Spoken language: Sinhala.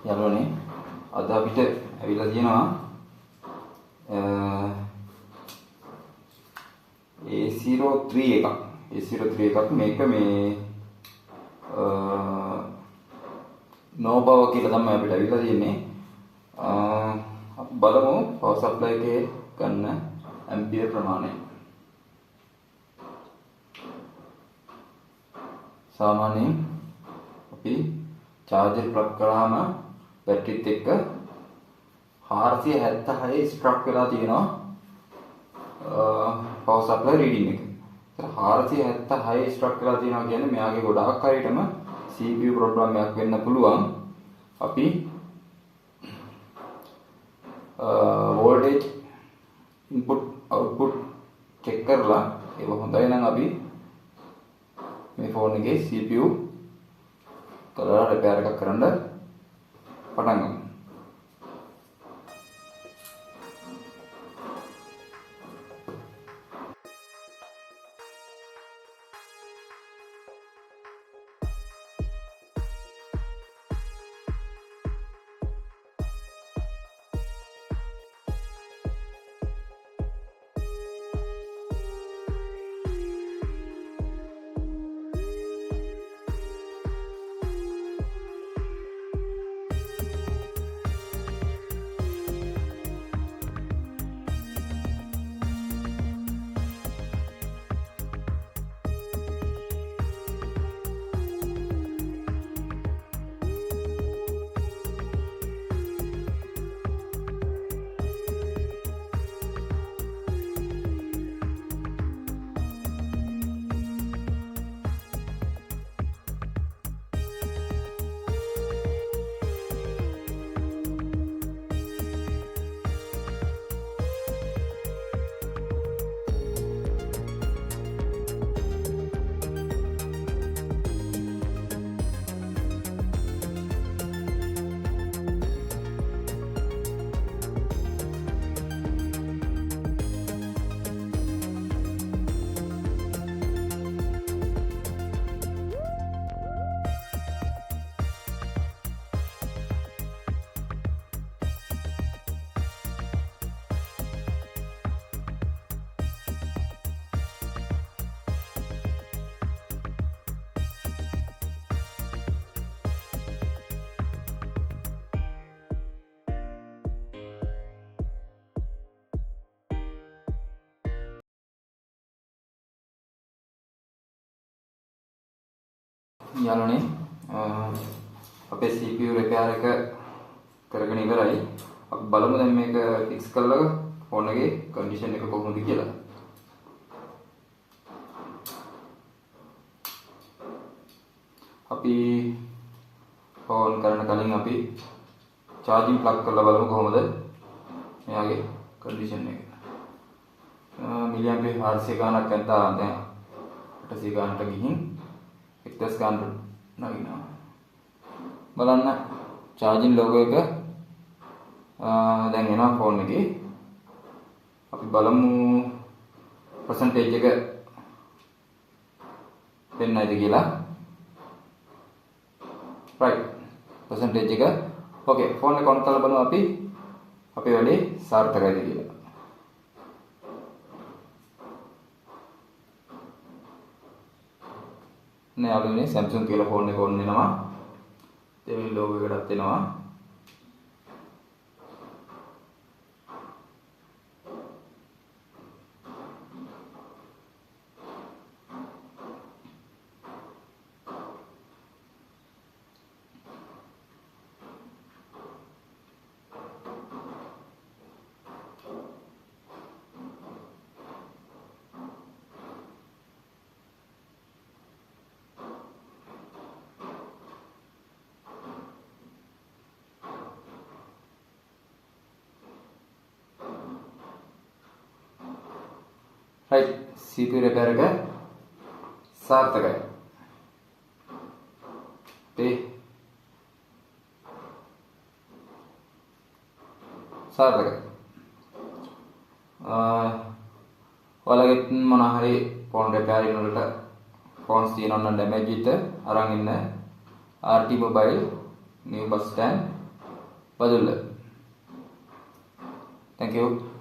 යාළුවනේ අද අපිට ඇවිල්ලා තියෙනවා A03 එකක්. A03 එකක් මේක මේ නෝබව කියලා තමයි අපිට ඇවිල්ලා තියෙන්නේ. අපි බලමු පවර් සප්ලයි එකේ ගන්න ඇම්පියර් ප්‍රමාණය. සාමාන්‍යයෙන් අපි charger plug කරාම බැටරිත් එක්ක 476 ස්ට්‍රක් වෙලා තියෙනවා power supply reading එක. ඒතර 476 ස්ට්‍රක් වෙලා තියෙනවා කියන්නේ මෙයාගේ ගොඩාක් හරියටම CPU problem එකක් වෙන්න පුළුවන්. අපි voltage input output check කරලා ඒක හොඳයි නම් අපි මේ ෆෝන් එකේ CPU කරලා රිපෙයාර් එකක් කරන්න පටන් ගමු. යාළුවනේ අපේ CPU රිපෙයාර් එක කරගෙන ඉවරයි. අපි බලමු දැන් මේක ෆික්ස් කරලා ෆෝන් එකේ කන්ඩිෂන් එක කොහොමද කියලා. අපි ෆෝන් කරන කලින් අපි charging plug කරලා බලමු කොහොමද මෙයාගේ කන්ඩිෂන් එක. මිලියම්පියර් 400 ගානක් නැත්නම් දැන් 800 ගානට ගිහින් එක්දස් ගානට නගිනවා. බලන්න charging logo එක දැන් එනවා ෆෝන් එකේ. අපි බලමු percentage එක දෙන්නයිද කියලා. right percentage එක okay ෆෝන් එක on කරලා බලමු අපි අපේ වැඩේ සාර්ථකයිද කියලා. නේ යාළුවනේ Samsung කියලා ෆෝන් එක on වෙනවා. දෙවෙනි logo එකටත් එනවා. right CPU repair එක සාර්ථකයි. සාර්ථකයි. ඔයාලගෙත් මොන හරි ෆෝන් repairing වලට ෆෝන්ස් තියෙනවා නම් damage එක අරන් ඉන්න RT mobile new bus stand Badulla. thank you